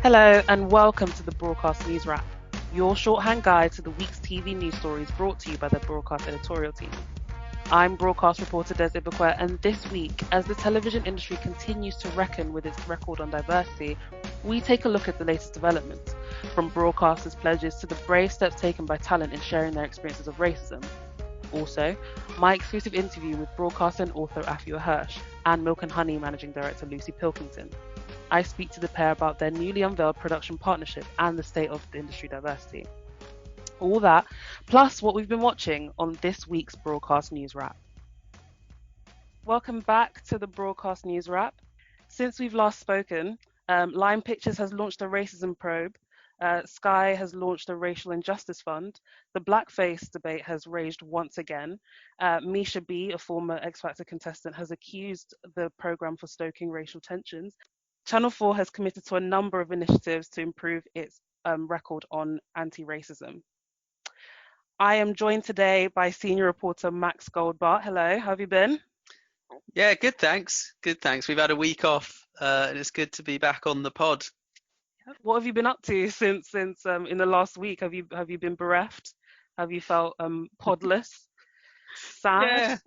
Hello and welcome to the Broadcast Newswrap, your shorthand guide to the week's TV news stories brought to you by the Broadcast editorial team. I'm broadcast reporter Desiree, and this week, as the television industry continues to reckon with its record on diversity, we take a look at the latest developments, from broadcasters' pledges to the brave steps taken by talent in sharing their experiences of racism. Also, my exclusive interview with broadcaster and author Afua Hirsch and Milk and Honey managing director Lucy Pilkington. I speak to the pair about their newly unveiled production partnership and the state of the industry diversity. All that, plus what we've been watching on this week's Broadcast Newswrap. Welcome back to the Broadcast Newswrap. Since we've last spoken, Lime Pictures has launched a racism probe. Sky has launched a racial injustice fund. The Blackface Debate has raged once again. Misha B, a former X Factor contestant, has accused the program for stoking racial tensions. Channel 4 has committed to a number of initiatives to improve its record on anti-racism. I am joined today by senior reporter Max Goldbart. Hello, how have you been? Yeah, good, thanks. Good, thanks. We've had a week off, and it's good to be back on the pod. What have you been up to since in the last week? Have you been bereft? Have you felt podless? Sad?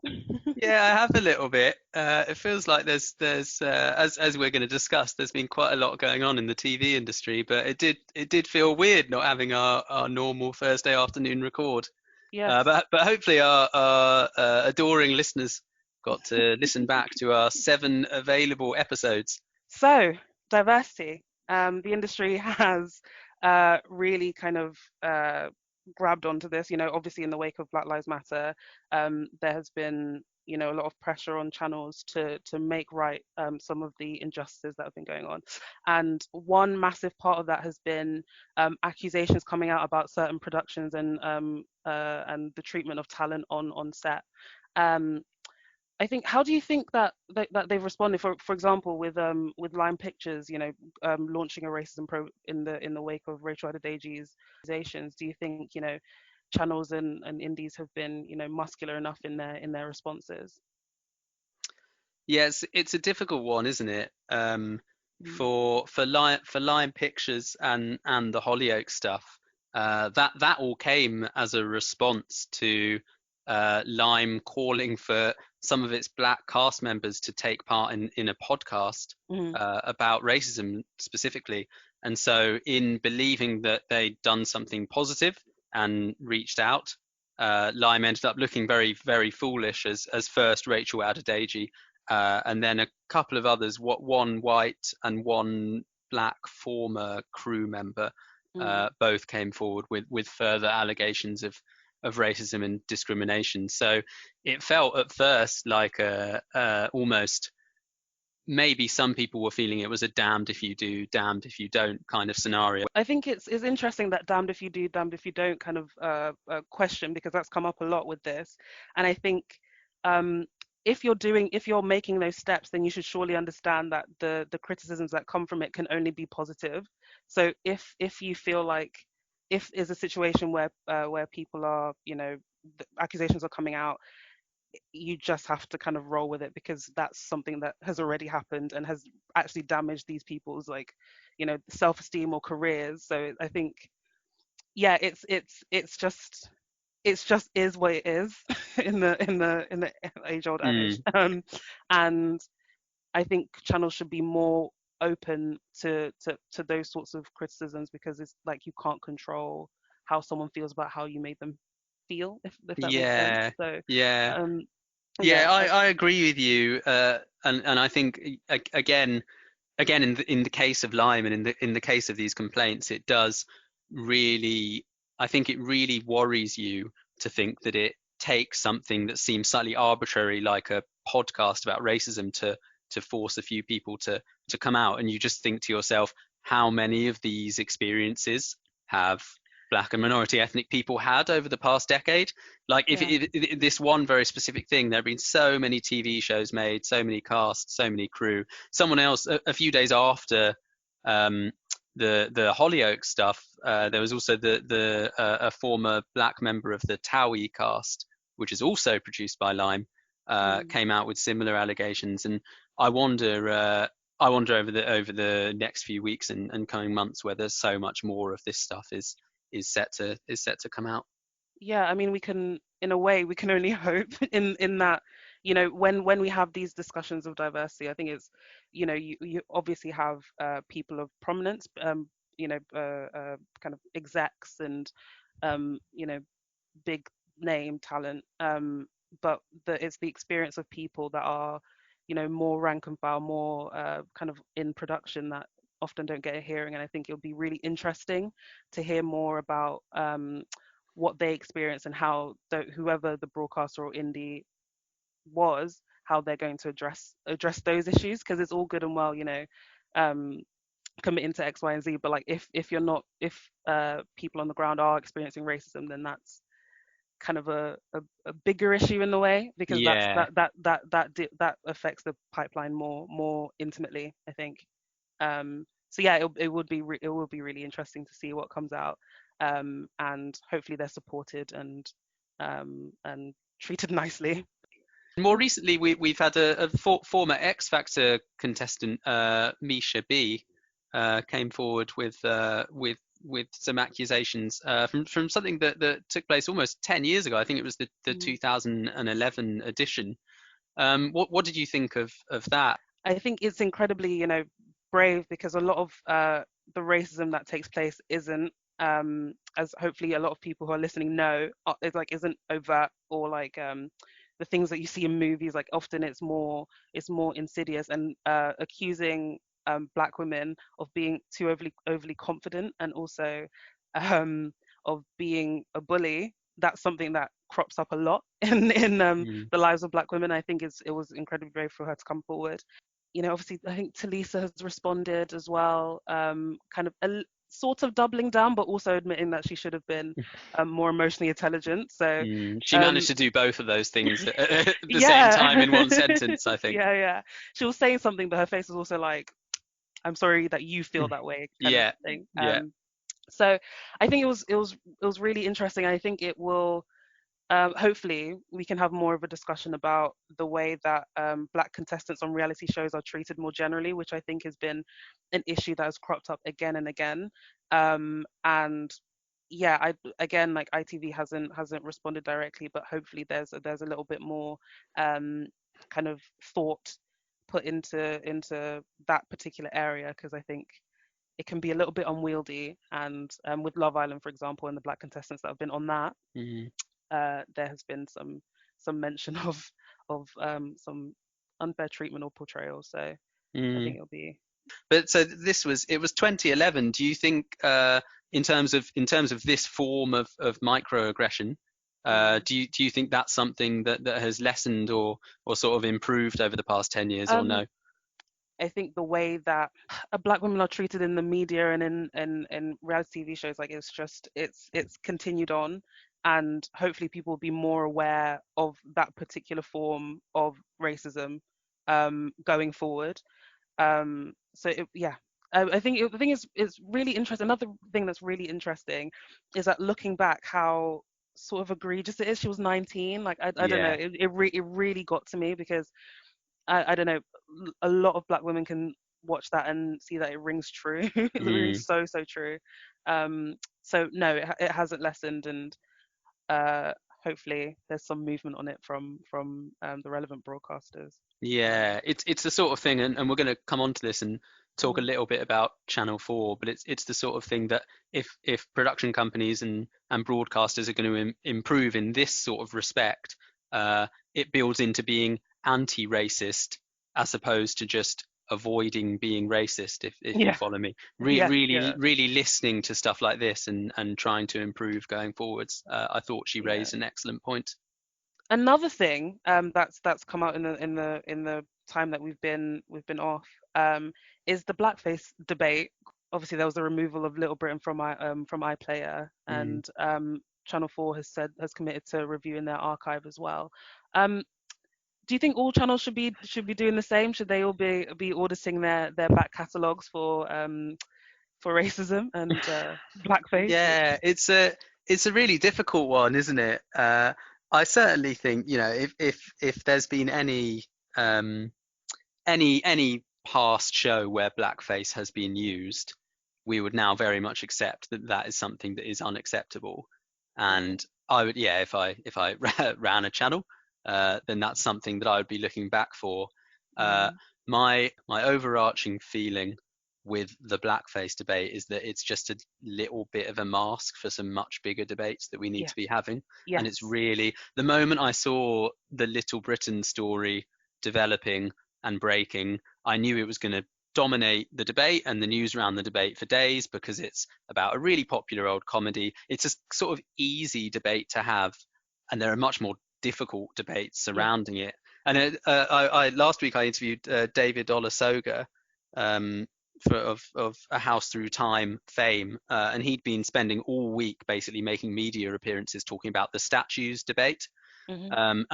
Yeah, I have a little bit. It feels like there's as we're going to discuss, there's been quite a lot going on in the TV industry, but it did feel weird not having our normal Thursday afternoon record. Yes. But hopefully our adoring listeners got to listen back to our 7 available episodes. So, diversity. The industry has really kind of grabbed onto this. Obviously in the wake of Black Lives Matter, there has been, a lot of pressure on channels to make right some of the injustices that have been going on. And one massive part of that has been accusations coming out about certain productions and the treatment of talent on set. I think, how do you think that they've responded? For example, with Lime Pictures, launching a racism probe in the wake of Rachel Adedeji's accusations. Do you think channels and indies have been muscular enough in their responses? Yes, it's a difficult one, isn't it? For Lion Pictures and the Hollyoaks stuff, that all came as a response to Lime calling for some of its black cast members to take part in a podcast about racism specifically. And so, in believing that they'd done something positive and reached out, Lime ended up looking very, very foolish as first Rachel Adedeji, and then a couple of others, one white and one black former crew member, both came forward with further allegations of racism and discrimination. So it felt at first like almost, maybe some people were feeling it was a damned if you do, damned if you don't kind of scenario. I think it's interesting that damned if you do, damned if you don't kind of question, because that's come up a lot with this. And I think if you're making those steps, then you should surely understand that the criticisms that come from it can only be positive. So if you feel like, if is a situation where people are, the accusations are coming out, you just have to kind of roll with it, because that's something that has already happened and has actually damaged these people's self-esteem or careers. So I think, yeah, it's just is what it is in the age-old adage. And I think channels should be more open to those sorts of criticisms, because it's like you can't control how someone feels about how you made them feel, if that makes sense. So I agree with you, and I think again in the case of Lyme and in the case of these complaints, it does really, I think it really worries you to think that it takes something that seems slightly arbitrary, like a podcast about racism, to force a few people to come out, and you just think to yourself, how many of these experiences have Black and minority ethnic people had over the past decade? Like, if this one very specific thing, there have been so many TV shows made, so many casts, so many crew. Someone else, a few days after the Hollyoaks stuff, there was also a former Black member of the Towie cast, which is also produced by Lime, came out with similar allegations. And I wonder I wonder over the next few weeks and coming months, whether so much more of this stuff is set to come out. Yeah, I mean, we can, in a way, we can only hope in that, when we have these discussions of diversity, I think it's, you obviously have people of prominence, kind of execs and, you know, big name talent, but it's the experience of people that are, more rank and file, more kind of in production that often don't get a hearing. And I think it'll be really interesting to hear more about what they experience and how whoever the broadcaster or indie was, how they're going to address those issues, because it's all good and well, um, committing to X, Y, and Z, but like if you're not, if people on the ground are experiencing racism, then that's kind of a bigger issue in the way, because Yeah. that affects the pipeline more intimately, I think. So yeah, it will be really interesting to see what comes out, and hopefully they're supported and treated nicely. More recently, we've had a former X Factor contestant, Misha B, came forward with some accusations from something that took place almost 10 years ago. I think it was the Mm. 2011 edition. What did you think of that? I think it's incredibly, brave, because a lot of the racism that takes place isn't, as hopefully a lot of people who are listening know, isn't overt, or like the things that you see in movies. Like often it's more insidious, and accusing black women of being too overly confident, and also of being a bully. That's something that crops up a lot in Mm. the lives of black women. I think it was incredibly brave for her to come forward. Obviously, I think Talisa has responded as well, kind of sort of doubling down, but also admitting that she should have been more emotionally intelligent. So, She um, managed to do both of those things at the same time in yeah, one sentence, I think. yeah, yeah. She was saying something, but her face was also like, "I'm sorry that you feel that way," kind of Yeah, thing. yeah. So I think it was really interesting. I think it will. Hopefully, we can have more of a discussion about the way that Black contestants on reality shows are treated more generally, which I think has been an issue that has cropped up again and again. And yeah, again, like ITV hasn't responded directly, but hopefully there's a little bit more kind of thought put into that particular area, because I think it can be a little bit unwieldy. And with Love Island, for example, and the Black contestants that have been on that, Mm, there has been some mention of some unfair treatment or portrayal. So I mm. think it'll be. But so it was 2011. Do you think, in terms of this form of microaggression, Mm. do you think that's something that has lessened or sort of improved over the past 10 years, or Um, no? I think the way that black women are treated in the media and in reality TV shows, like it's continued on, and hopefully people will be more aware of that particular form of racism going forward. Yeah, I think it's really interesting. Another thing that's really interesting is that looking back, how sort of egregious it is. She was 19. Like I don't know. Yeah. It really got to me, because I don't know. A lot of black women can watch that and see that it rings true. It Mm. rings so true. So no, it hasn't lessened, and uh, hopefully there's some movement on it from the relevant broadcasters. Yeah, it's the sort of thing, and we're going to come on to this and talk a Mm, little bit about Channel 4, but it's the sort of thing that if production companies and broadcasters are going to improve in this sort of respect, it builds into being anti-racist as opposed to just avoiding being racist, if you yeah, follow me. yeah, Really, yeah, really listening to stuff like this and trying to improve going forwards. I thought she yeah. raised an excellent point. Another thing that's come out in the time that we've been off, is the blackface debate. Obviously, there was the removal of Little Britain from iPlayer, Mm. and Channel 4 has committed to reviewing their archive as well. Um, do you think all channels should be doing the same? Should they all be auditing their back catalogs for racism and blackface? Yeah, it's a really difficult one, isn't it? I certainly think, if there's been any past show where blackface has been used, we would now very much accept that that is something that is unacceptable. And I would, yeah, if I ran a channel, then that's something that I would be looking back for. My overarching feeling with the blackface debate is that it's just a little bit of a mask for some much bigger debates that we need to be having. And it's really, the moment I saw the Little Britain story developing and breaking, I knew it was going to dominate the debate and the news around the debate for days, because it's about a really popular old comedy. It's a sort of easy debate to have, and there are much more difficult debates surrounding it. And I last week I interviewed David Olusoga, of A House Through Time fame, and he'd been spending all week basically making media appearances talking about the statues debate. And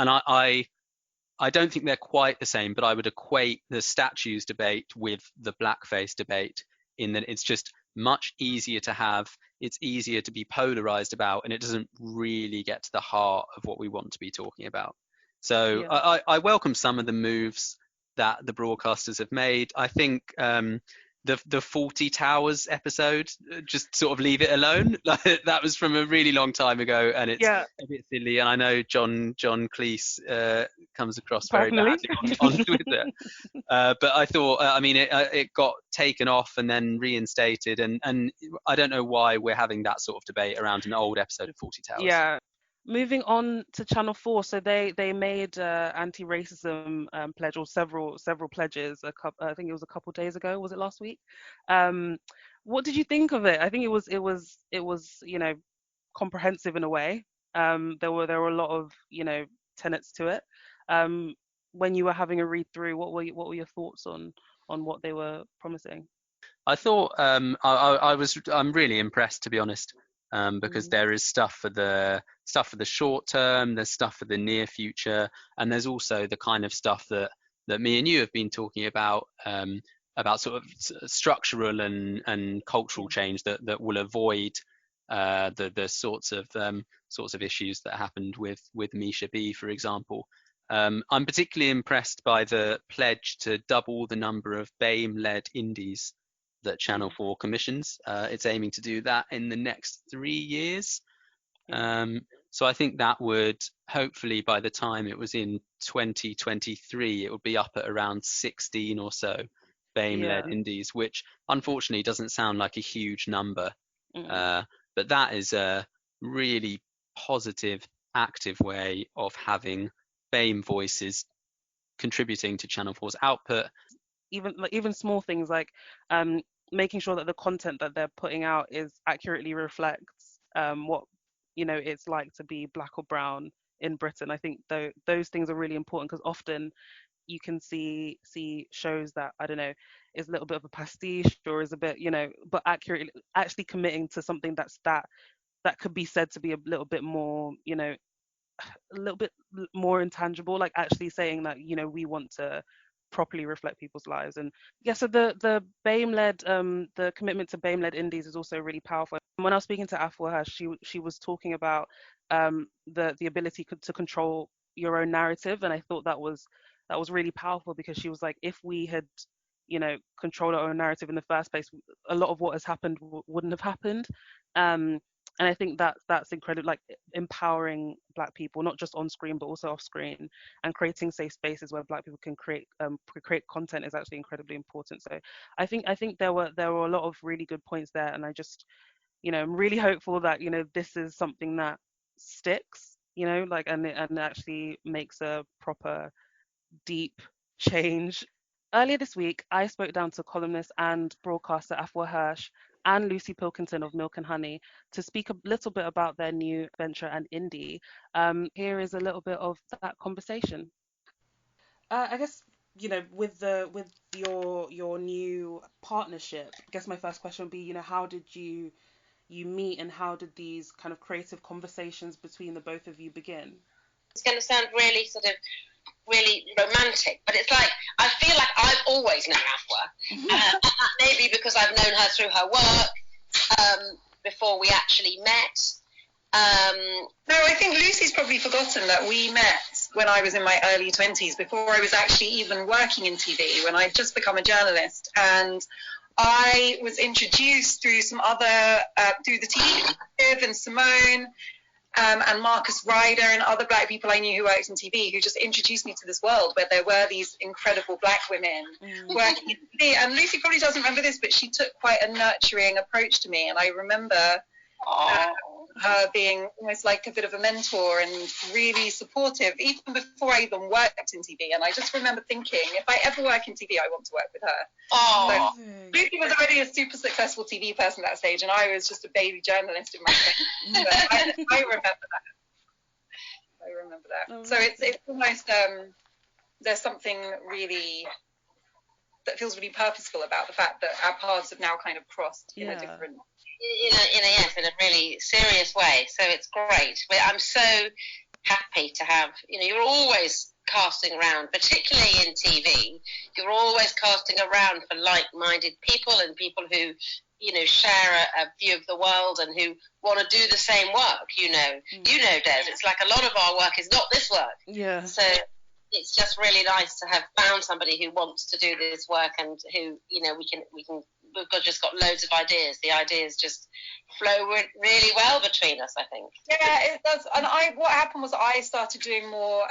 I don't think they're quite the same, but I would equate the statues debate with the blackface debate, in that it's just much easier to have, it's easier to be polarized about, and it doesn't really get to the heart of what we want to be talking about. So I welcome some of the moves that the broadcasters have made. I think the 40 Towers episode, just sort of leave it alone. That was from a really long time ago, and it's a bit silly. And I know John Cleese comes across very badly on Twitter. But I thought, it got taken off and then reinstated, and I don't know why we're having that sort of debate around an old episode of 40 Towers. Yeah. Moving on to Channel 4, so they made anti-racism pledge, or several pledges. I think it was a couple days ago. Was it last week? What did you think of it? I think it was comprehensive in a way. There were a lot of tenets to it. When you were having a read through, what were your thoughts on what they were promising? I thought I'm really impressed, to be honest. Because there is stuff for the short term, there's stuff for the near future, and there's also the kind of stuff that me and you have been talking about sort of structural and cultural change that will avoid the sorts of issues that happened with Misha B, for example. I'm particularly impressed by the pledge to double the number of BAME-led indies that Channel 4 commissions. It's aiming to do that in the next 3 years. So I think that would, hopefully by the time it was in 2023, it would be up at around 16 or so BAME-led indies, which unfortunately doesn't sound like a huge number. But that is a really positive, active way of having BAME voices contributing to Channel 4's output. Even small things like making sure that the content that they're putting out accurately reflects what it's like to be black or brown in Britain. I think those things are really important, because often you can see shows that, I don't know, is a little bit of a pastiche, or is a bit, but actually committing to something that could be said to be a little bit more, a little bit more intangible, like actually saying that we want to properly reflect people's lives. And so the BAME-led the commitment to BAME-led indies is also really powerful. When I was speaking to Afua Hirsch, she was talking about the ability to control your own narrative, and I thought that was really powerful, because she was like, if we had controlled our own narrative in the first place, a lot of what has happened wouldn't have happened. And I think that's incredible, like empowering Black people, not just on screen but also off screen, and creating safe spaces where Black people can create content is actually incredibly important. So I think there were a lot of really good points there, and I just I'm really hopeful that this is something that sticks, and actually makes a proper deep change. Earlier this week, I spoke down to columnist and broadcaster Afua Hirsch and Lucy Pilkington of Milk and Honey to speak a little bit about their new venture and indie. Here is a little bit of that conversation. I guess with your new partnership, I guess my first question would be, how did you meet, and how did these kind of creative conversations between the both of you begin? It's going to sound really sort of really romantic, but it's like, I feel like I've always known Aqua, maybe because I've known her through her work before we actually met. No, I think Lucy's probably forgotten that we met when I was in my early 20s, before I was actually even working in TV, when I'd just become a journalist. And I was introduced through some other, through the TV, and Simone, and Marcus Ryder and other black people I knew who worked in TV, who just introduced me to this world where there were these incredible black women working in TV. And Lucy probably doesn't remember this, but she took quite a nurturing approach to me. And I remember her being almost like a bit of a mentor and really supportive, even before I even worked in TV. And I just remember thinking, if I ever work in TV, I want to work with her. So Lucy was already a super successful TV person at that stage, and I was just a baby journalist in my thing. But I remember that. So it's almost, there's something really that feels really purposeful about the fact that our paths have now kind of crossed in a different... in a really serious way. So it's great. But I'm so happy to have, you're always casting around, particularly in TV, you're always casting around for like-minded people and people who, share a view of the world and who want to do the same work, Des. It's like a lot of our work is not this work. Yeah. So it's just really nice to have found somebody who wants to do this work and who, we've just got loads of ideas. The ideas just flow really well between us, I think. Yeah, it does. And what happened was I started doing more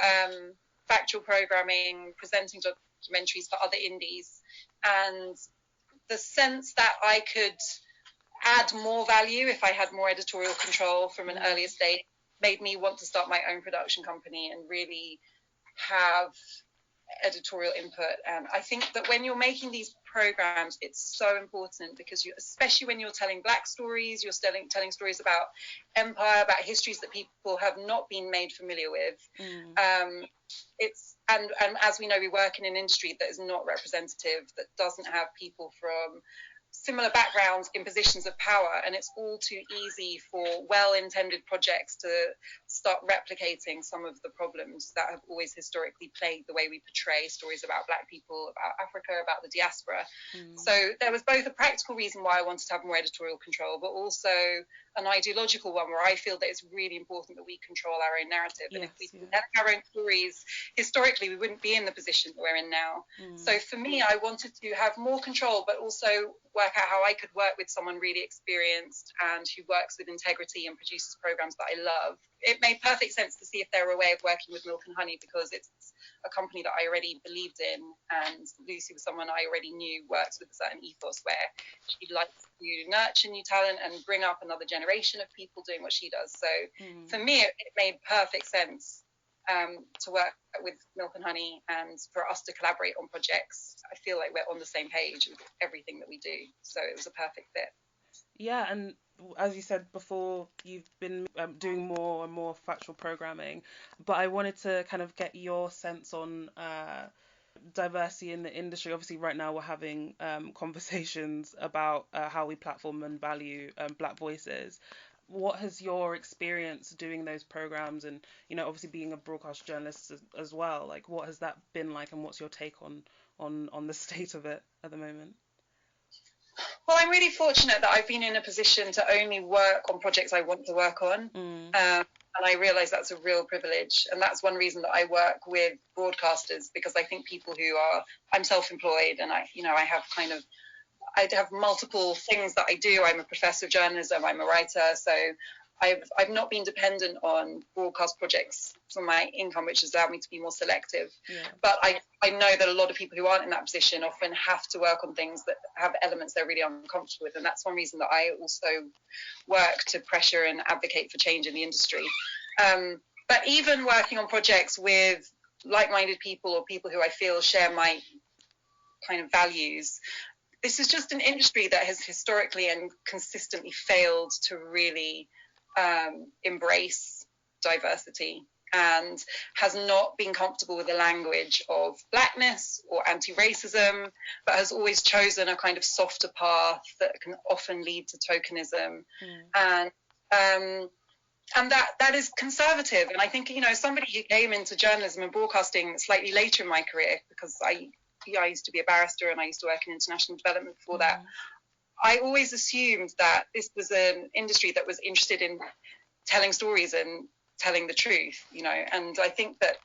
factual programming, presenting documentaries for other indies, and the sense that I could add more value if I had more editorial control from an earlier stage made me want to start my own production company and really have editorial input. And I think that when you're making these programs, it's so important because especially when you're telling black stories, you're telling stories about empire, about histories that people have not been made familiar with. And as we know, we work in an industry that is not representative, that doesn't have people from similar backgrounds in positions of power, and it's all too easy for well-intended projects to start replicating some of the problems that have always historically plagued the way we portray stories about black people, about Africa, about the diaspora. So there was both a practical reason why I wanted to have more editorial control, but also an ideological one where I feel that it's really important that we control our own narrative. And if we didn't have our own stories, historically, we wouldn't be in the position that we're in now. So for me, I wanted to have more control, but also work out how I could work with someone really experienced and who works with integrity and produces programs that I love. It made perfect sense to see if there were a way of working with Milk and Honey because it's a company that I already believed in, and Lucy was someone I already knew works with a certain ethos where she likes to nurture new talent and bring up another generation of people doing what she does. So for me, it made perfect sense to work with Milk and Honey and for us to collaborate on projects. I feel like we're on the same page with everything that we do. So it was a perfect fit. Yeah, and as you said before, you've been doing more and more factual programming, but I wanted to kind of get your sense on diversity in the industry. Obviously, right now we're having conversations about how we platform and value black voices. What has your experience doing those programs and, obviously being a broadcast journalist as well, like what has that been like and what's your take on the state of it at the moment? Well, I'm really fortunate that I've been in a position to only work on projects I want to work on. And I realise that's a real privilege. And that's one reason that I work with broadcasters, because I think people I'm self-employed and I have multiple things that I do. I'm a professor of journalism, I'm a writer. So I've not been dependent on broadcast projects for my income, which has allowed me to be more selective. But I know that a lot of people who aren't in that position often have to work on things that have elements they're really uncomfortable with. And that's one reason that I also work to pressure and advocate for change in the industry. But even working on projects with like-minded people or people who I feel share my kind of values, this is just an industry that has historically and consistently failed to really embrace diversity and has not been comfortable with the language of blackness or anti-racism, but has always chosen a kind of softer path that can often lead to tokenism. And that is conservative. And I think, somebody who came into journalism and broadcasting slightly later in my career, because I used to be a barrister and I used to work in international development before that, I always assumed that this was an industry that was interested in telling stories and telling the truth, and I think that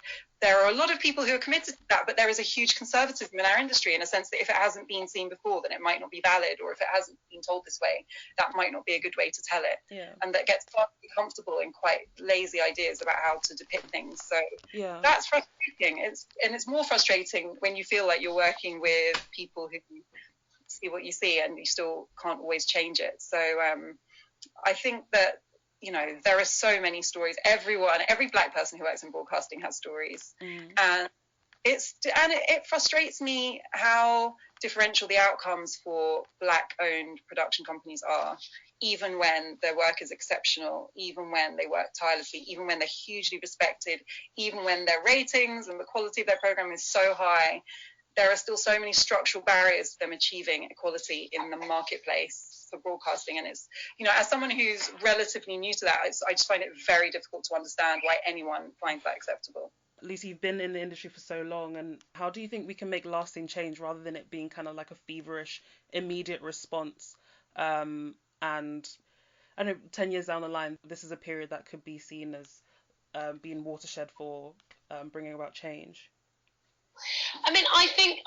there are a lot of people who are committed to that, but there is a huge conservatism in our industry, in a sense that if it hasn't been seen before, then it might not be valid, or if it hasn't been told this way, that might not be a good way to tell it. Yeah. And that gets far too comfortable in quite lazy ideas about how to depict things. So Yeah. that's frustrating. It's more frustrating when you feel like you're working with people who see what you see and you still can't always change it. So I think that there are so many stories. Every Black person who works in broadcasting has stories, and it frustrates me how differential the outcomes for Black-owned production companies are, even when their work is exceptional, even when they work tirelessly, even when they're hugely respected, even when their ratings and the quality of their program is so high. There are still so many structural barriers to them achieving equality in the marketplace for broadcasting, and it's as someone who's relatively new to that, I just find it very difficult to understand why anyone finds that acceptable. Lucy, you've been in the industry for so long, and how do you think we can make lasting change rather than it being kind of like a feverish, immediate response? And I know 10 years down the line, this is a period that could be seen as being watershed for bringing about change. I mean, I think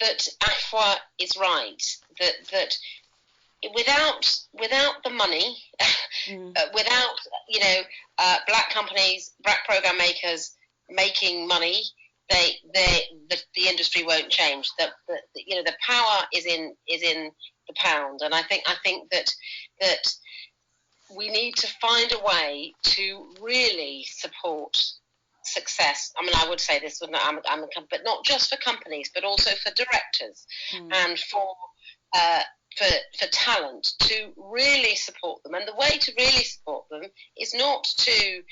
that Afua is right, that without the money, without Black companies, Black program makers making money, the industry won't change. The power is in the pound, and I think that we need to find a way to really support success. I mean, I would say this, but not just for companies, but also for directors and for talent, to really support them. And the way to really support them is not to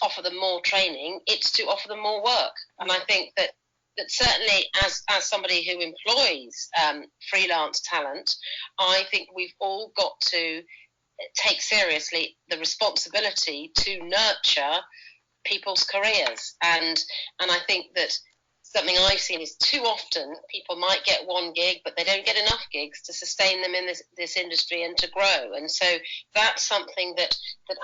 offer them more training, it's to offer them more work. And I think that certainly as somebody who employs freelance talent, I think we've all got to take seriously the responsibility to nurture people's careers. And I think that something I've seen is too often people might get one gig, but they don't get enough gigs to sustain them in this industry and to grow. And so that's something that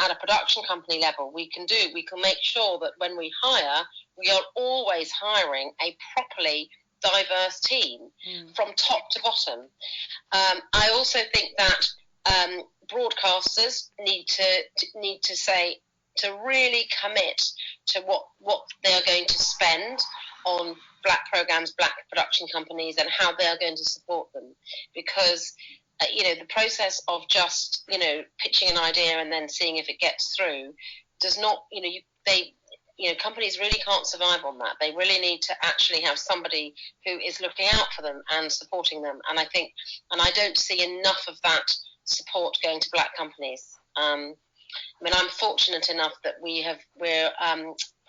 at a production company level we can do. We can make sure that when we hire, we are always hiring a properly diverse team from top to bottom. I also think that broadcasters need to really commit to what they are going to spend on Black programs, Black production companies, and how they are going to support them. Because the process of just pitching an idea and then seeing if it gets through does not companies really can't survive on that. They really need to actually have somebody who is looking out for them and supporting them. And I don't see enough of that support going to Black companies. I mean, I'm fortunate enough that we're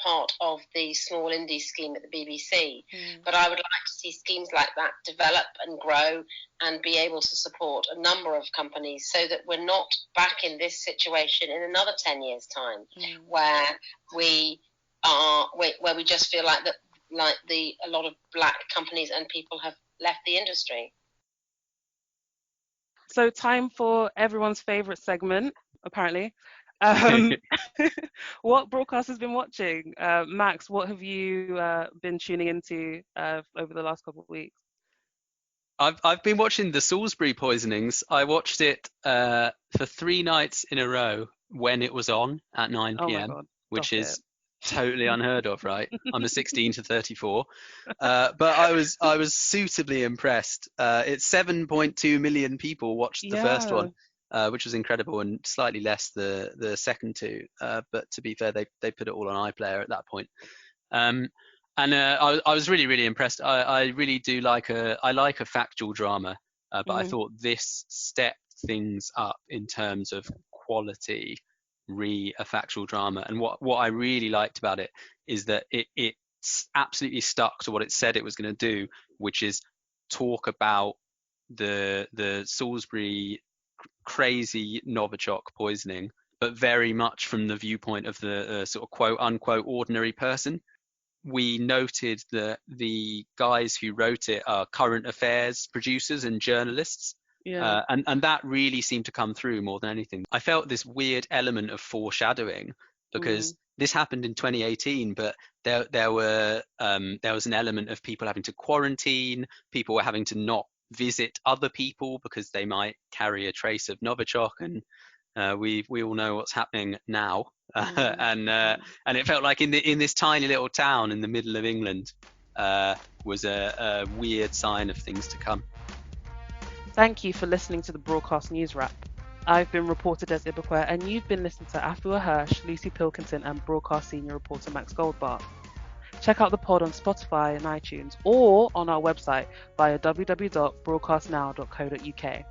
part of the small indie scheme at the BBC, but I would like to see schemes like that develop and grow and be able to support a number of companies, so that we're not back in this situation in another 10 years' time, where we just feel like a lot of Black companies and people have left the industry. So time for everyone's favourite segment, apparently. What broadcast has been watching? Max, what have you been tuning into over the last couple of weeks? I've been watching the Salisbury poisonings. I watched it for 3 nights in a row when it was on at 9 p.m, which is totally unheard of, right? I'm a 16 to 34, but I was suitably impressed. It's 7.2 million people watched the first one, which was incredible, and slightly less the second two. But to be fair, they put it all on iPlayer at that point. And I was really, really impressed. I really do like a factual drama, but I thought this stepped things up in terms of quality, a factual drama. And what I really liked about it is that it absolutely stuck to what it said it was going to do, which is talk about the Salisbury crazy Novichok poisoning, but very much from the viewpoint of the sort of quote unquote ordinary person. We noted that the guys who wrote it are current affairs producers and journalists, Yeah. And that really seemed to come through more than anything. I felt this weird element of foreshadowing because this happened in 2018, but there was an element of people having to quarantine, people were having to not visit other people because they might carry a trace of Novichok, and we all know what's happening now. And it felt like in this tiny little town in the middle of England was a weird sign of things to come. Thank you for listening to the Broadcast Newswrap. I've been reporter Des Ibekwe, and you've been listening to Afua Hirsch, Lucy Pilkington, and Broadcast Senior Reporter Max Goldbart. Check out the pod on Spotify and iTunes, or on our website via www.broadcastnow.co.uk.